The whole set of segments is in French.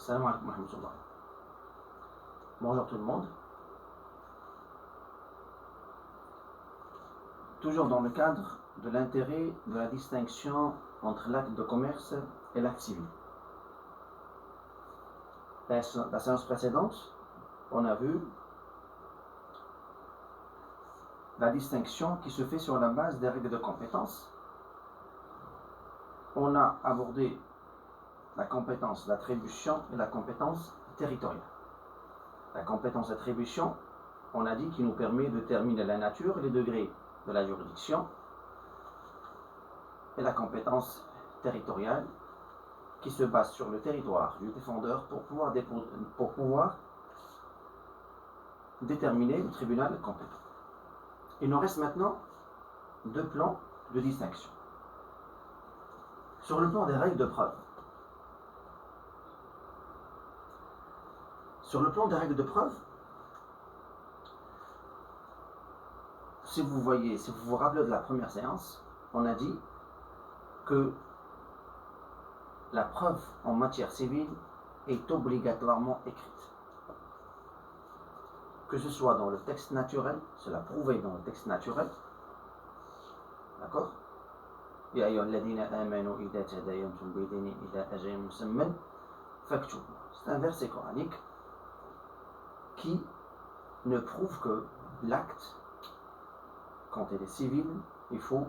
Salam alaikum wa rahmatullah. Bonjour tout le monde. Toujours dans le cadre de l'intérêt de la distinction entre l'acte de commerce et l'acte civil. La séance précédente, on a vu la distinction qui se fait sur la base des règles de compétence. On a abordé la compétence d'attribution et la compétence territoriale. La compétence d'attribution, on a dit qu'il nous permet de déterminer la nature et les degrés de la juridiction, et la compétence territoriale qui se base sur le territoire du défendeur pour pouvoir déterminer le tribunal compétent. Il nous reste maintenant deux plans de distinction. Sur le plan des règles de preuve. Sur le plan des règles de preuve, si vous vous rappelez de la première séance, on a dit que la preuve en matière civile est obligatoirement écrite. Que ce soit dans le texte naturel, cela prouvé dans le texte naturel, d'accord? Ya ayyuhalladhina amanu idha tadayantum bidaynin ila ajalin musamman faktubu. C'est un verset coranique qui ne prouve que l'acte, quand il est civil, il faut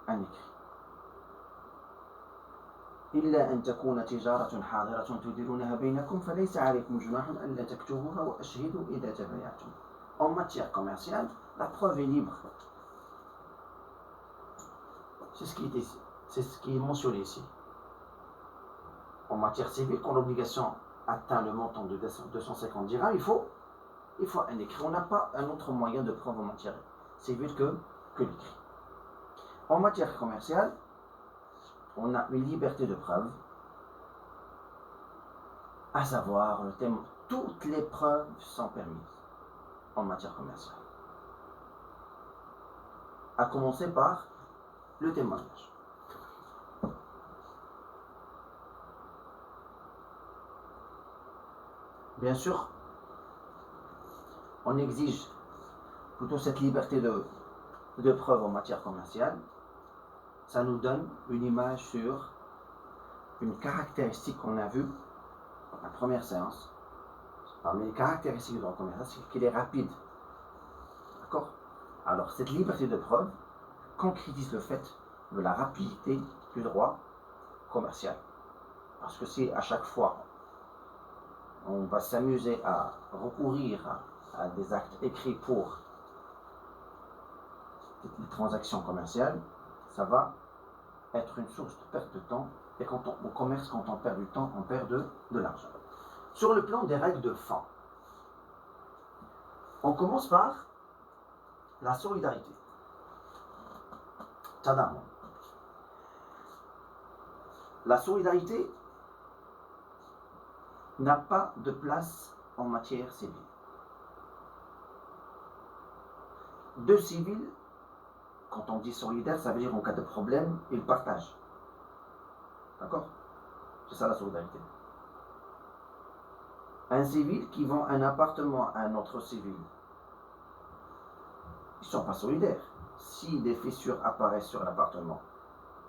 un écrit. إلا أن تكون تجارة حاضرة تديرونها بينكم فليس عليكم جناح ألا تكتبوها وأشهدوا إذا تبايعتم. En matière commerciale, la preuve est libre. C'est ce qui est mentionné ici. En matière civile, quand l'obligation atteint le montant de 250 dirhams, il faut un écrit. On n'a pas un autre moyen de preuve en matière civile que l'écrit. En matière commerciale, on a une liberté de preuve, à savoir le thème, toutes les preuves sont permises en matière commerciale. À commencer par le témoignage. Bien sûr, on exige plutôt cette liberté de preuve en matière commerciale. Ça nous donne une image sur une caractéristique qu'on a vue dans la première séance. Parmi les caractéristiques du droit commercial, c'est qu'il est rapide. D'accord? Alors, cette liberté de preuve concrétise le fait de la rapidité du droit commercial. Parce que si à chaque fois on va s'amuser à recourir à des actes écrits pour les transactions commerciales, ça va être une source de perte de temps. Et au commerce, quand on perd du temps, on perd de l'argent. Sur le plan des règles de fin, on commence par la solidarité. Tadamon. La solidarité n'a pas de place en matière civile. Deux civils, quand on dit solidaire, ça veut dire en cas de problème, ils partagent. D'accord? C'est ça la solidarité. Un civil qui vend un appartement à un autre civil, ils ne sont pas solidaires. Si des fissures apparaissent sur l'appartement,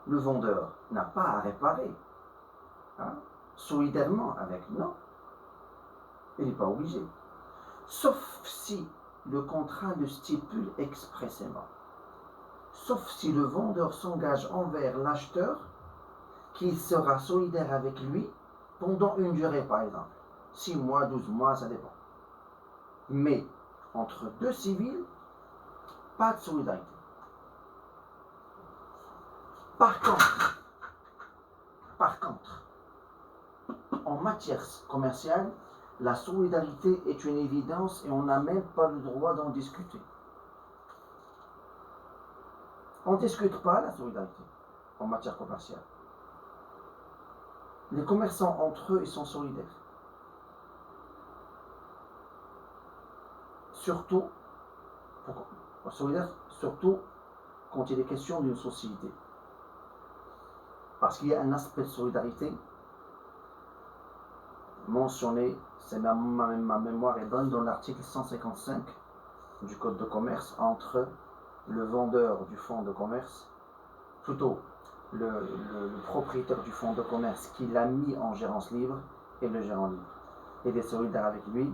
le vendeur n'a pas à réparer. Solidairement avec, non. Il n'est pas obligé. Sauf si le contrat le stipule expressément. Sauf si le vendeur s'engage envers l'acheteur qu'il sera solidaire avec lui pendant une durée, par exemple. 6 mois, 12 mois, ça dépend. Mais entre deux civils, pas de solidarité. Par contre, en matière commerciale, la solidarité est une évidence et on n'a même pas le droit d'en discuter. On ne discute pas la solidarité en matière commerciale. Les commerçants entre eux, ils sont solidaires. Surtout quand il est question d'une société. Parce qu'il y a un aspect de solidarité mentionné, c'est ma mémoire est bonne, dans l'article 155 du Code de commerce, entre le vendeur du fonds de commerce, plutôt le propriétaire du fonds de commerce qui l'a mis en gérance libre et le gérant libre. Il est solidaire avec lui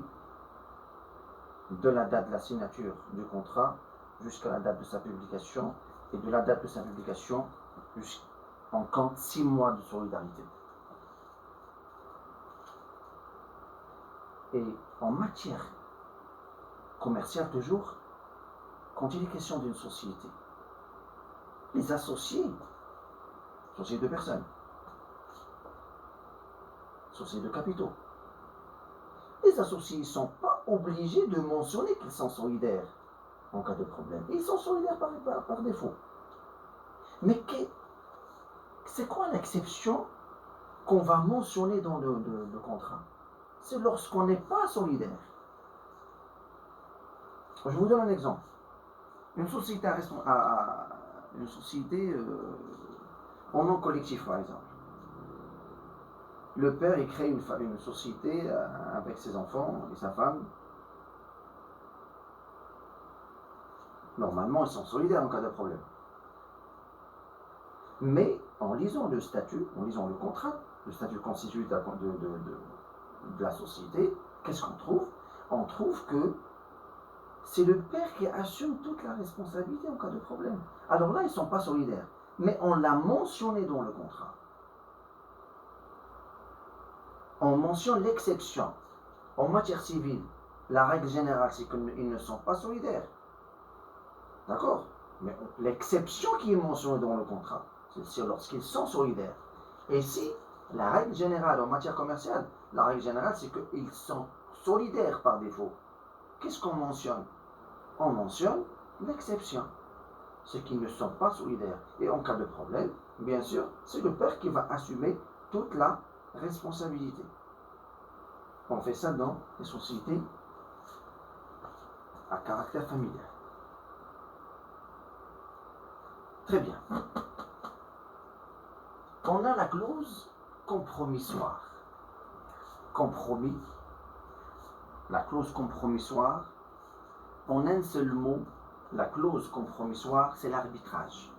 de la date de la signature du contrat jusqu'à la date de sa publication, et de la date de sa publication on compte 6 mois de solidarité. Et en matière commerciale toujours, quand il est question d'une société, les associés, société de personnes, société de capitaux, les associés ne sont pas obligés de mentionner qu'ils sont solidaires en cas de problème. Ils sont solidaires par défaut. Mais c'est quoi l'exception qu'on va mentionner dans le contrat? C'est lorsqu'on n'est pas solidaire. Je vous donne un exemple. Une société, en nom collectif, par exemple. Le père, il crée une société avec ses enfants et sa femme. Normalement, ils sont solidaires en cas de problème. Mais en lisant le statut, en lisant le contrat, le statut constitué de la société, qu'est-ce qu'on trouve? On trouve que c'est le père qui assume toute la responsabilité en cas de problème. Alors là, ils ne sont pas solidaires. Mais on l'a mentionné dans le contrat. On mentionne l'exception. En matière civile, la règle générale, c'est qu'ils ne sont pas solidaires. D'accord? Mais l'exception qui est mentionnée dans le contrat, c'est lorsqu'ils sont solidaires. Et si la règle générale en matière commerciale, la règle générale, c'est qu'ils sont solidaires par défaut. Qu'est-ce qu'on mentionne? On mentionne l'exception, c'est qu'ils ne sont pas solidaires. Et en cas de problème, bien sûr, c'est le père qui va assumer toute la responsabilité. On fait ça dans les sociétés à caractère familial. Très bien. On a la clause compromissoire. Compromis. La clause compromissoire, en un seul mot, la clause compromissoire, c'est l'arbitrage.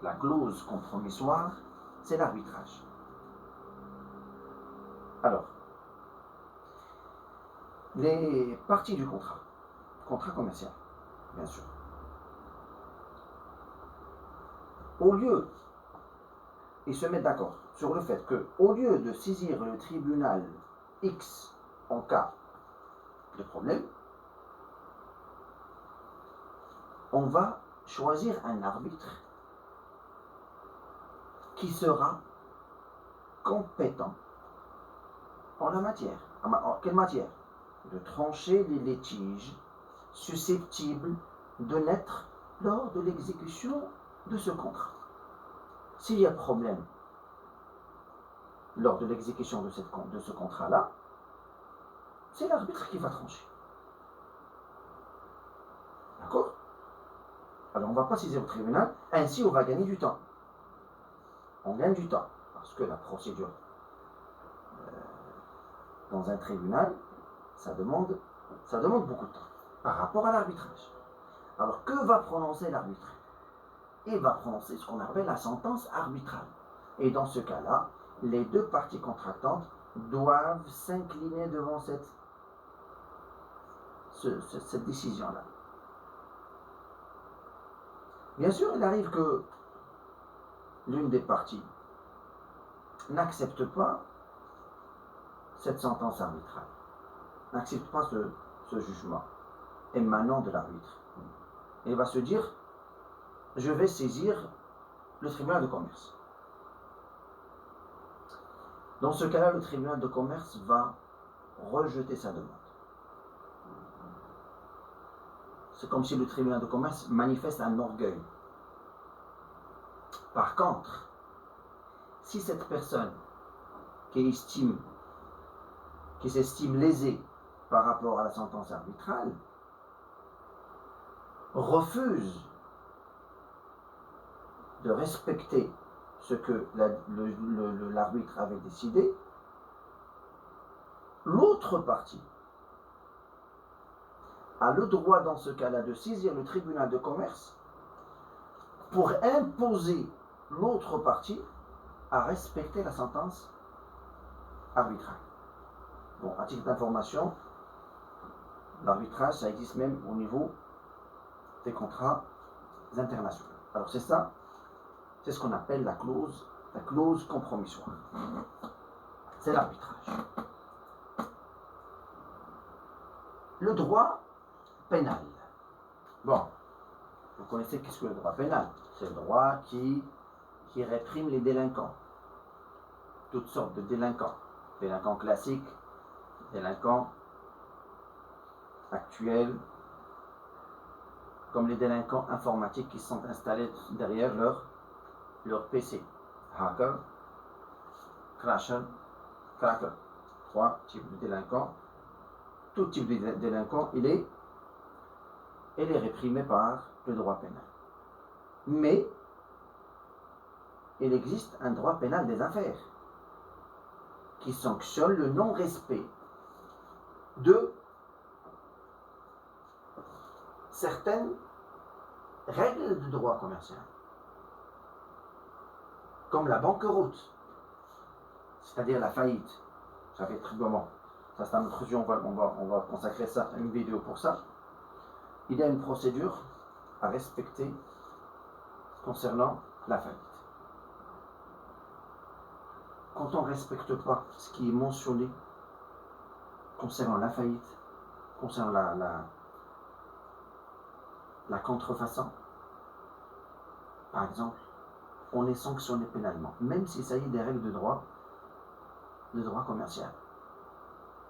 La clause compromissoire, c'est l'arbitrage. Alors, les parties du contrat commercial, bien sûr. Au lieu, ils se mettent d'accord sur le fait que, au lieu de saisir le tribunal X en cas de problème, on va choisir un arbitre qui sera compétent en la matière. En quelle matière? De trancher les litiges susceptibles de naître lors de l'exécution de ce contrat. S'il y a problème lors de l'exécution de ce contrat-là, c'est l'arbitre qui va trancher. D'accord? Alors on ne va pas saisir au tribunal, ainsi on va gagner du temps. On gagne du temps, parce que la procédure dans un tribunal, ça demande beaucoup de temps par rapport à l'arbitrage. Alors que va prononcer l'arbitre? Il va prononcer ce qu'on appelle la sentence arbitrale. Et dans ce cas-là, les deux parties contractantes doivent s'incliner devant cette décision-là. Bien sûr, il arrive que l'une des parties n'accepte pas cette sentence arbitrale, n'accepte pas ce jugement émanant de l'arbitre. Et il va se dire, je vais saisir le tribunal de commerce. Dans ce cas-là, le tribunal de commerce va rejeter sa demande. C'est comme si le tribunal de commerce manifeste un orgueil. Par contre, si cette personne qui s'estime lésée par rapport à la sentence arbitrale, refuse de respecter ce que l'arbitre avait décidé, l'autre partie a le droit dans ce cas-là de saisir le tribunal de commerce pour imposer l'autre partie à respecter la sentence arbitrale. Bon, à titre d'information, l'arbitrage, ça existe même au niveau des contrats internationaux. Alors c'est ça, c'est ce qu'on appelle la clause compromissoire. C'est l'arbitrage. Le droit pénal. Bon, vous connaissez qu'est-ce que le droit pénal? C'est le droit qui réprime les délinquants. Toutes sortes de délinquants. Délinquants classiques, délinquants actuels, comme les délinquants informatiques qui sont installés derrière leur PC. Hacker, crasher, cracker. 3 types de délinquants. Tout type de délinquant, il est réprimé par le droit pénal. Mais il existe un droit pénal des affaires qui sanctionne le non-respect de certaines règles du droit commercial, comme la banqueroute, c'est-à-dire la faillite. Ça fait très bon. Ça c'est un autre sujet, on va consacrer ça à une vidéo pour ça. Il y a une procédure à respecter concernant la faillite. Quand on ne respecte pas ce qui est mentionné concernant la faillite, concernant la contrefaçon, par exemple, on est sanctionné pénalement, même s'il s'agit des règles de droit commercial.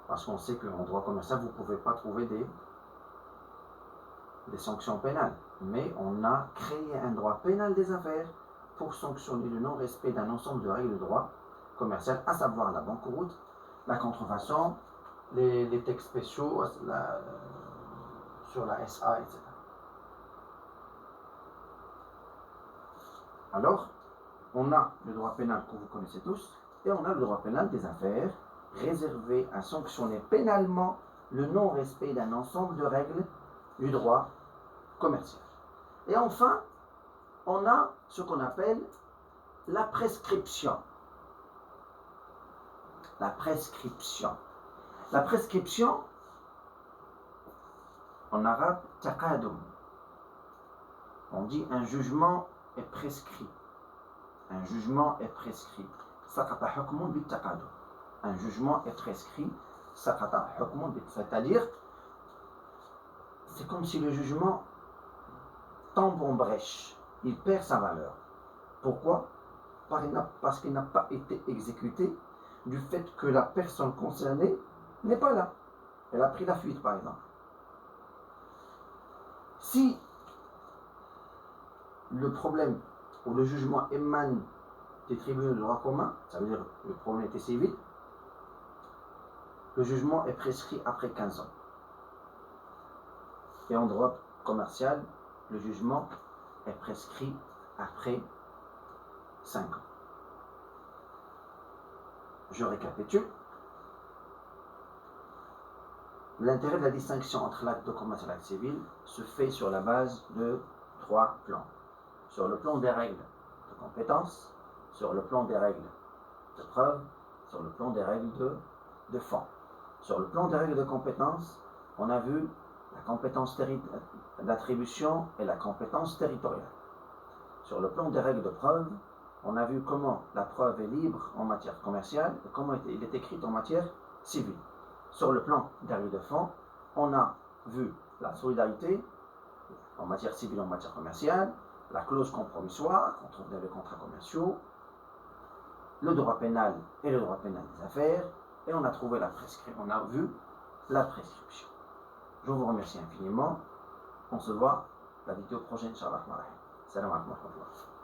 Parce qu'on sait qu'en droit commercial, vous ne pouvez pas trouver des sanctions pénales. Mais on a créé un droit pénal des affaires pour sanctionner le non-respect d'un ensemble de règles de droit commercial, à savoir la banqueroute, la contrefaçon, les textes spéciaux sur la SA, etc. Alors, on a le droit pénal que vous connaissez tous, et on a le droit pénal des affaires, réservé à sanctionner pénalement le non-respect d'un ensemble de règles du droit commercial. Et enfin, on a ce qu'on appelle la prescription. La prescription. La prescription, en arabe, taqadum. On dit un jugement est prescrit. Un jugement est prescrit. Saqata hukmun bit taqadum. Un jugement est prescrit. Saqata hukmun bit. C'est-à-dire, c'est comme si le jugement tombe en brèche. Il perd sa valeur. Pourquoi? Parce qu'il n'a pas été exécuté du fait que la personne concernée n'est pas là. Elle a pris la fuite, par exemple. Si le problème ou le jugement émane des tribunaux de droit commun, ça veut dire que le problème était civil, le jugement est prescrit après 15 ans. Et en droit commercial, le jugement est prescrit après 5 ans. Je récapitule. L'intérêt de la distinction entre l'acte de commerce et l'acte civil se fait sur la base de 3 plans. Sur le plan des règles de compétence, sur le plan des règles de preuve, sur le plan des règles de fond. Sur le plan des règles de compétence, on a vu la compétence d'attribution et la compétence territoriale. Sur le plan des règles de preuve, on a vu comment la preuve est libre en matière commerciale et comment elle est écrite en matière civile. Sur le plan des règles de fond, on a vu la solidarité en matière civile et en matière commerciale, la clause compromissoire qu'on trouve dans les contrats commerciaux, le droit pénal et le droit pénal des affaires, et on a trouvé on a vu la prescription. Je vous remercie infiniment. On se voit la vidéo prochaine, Inch'Allah. Salam alaikum wa rahmatullah.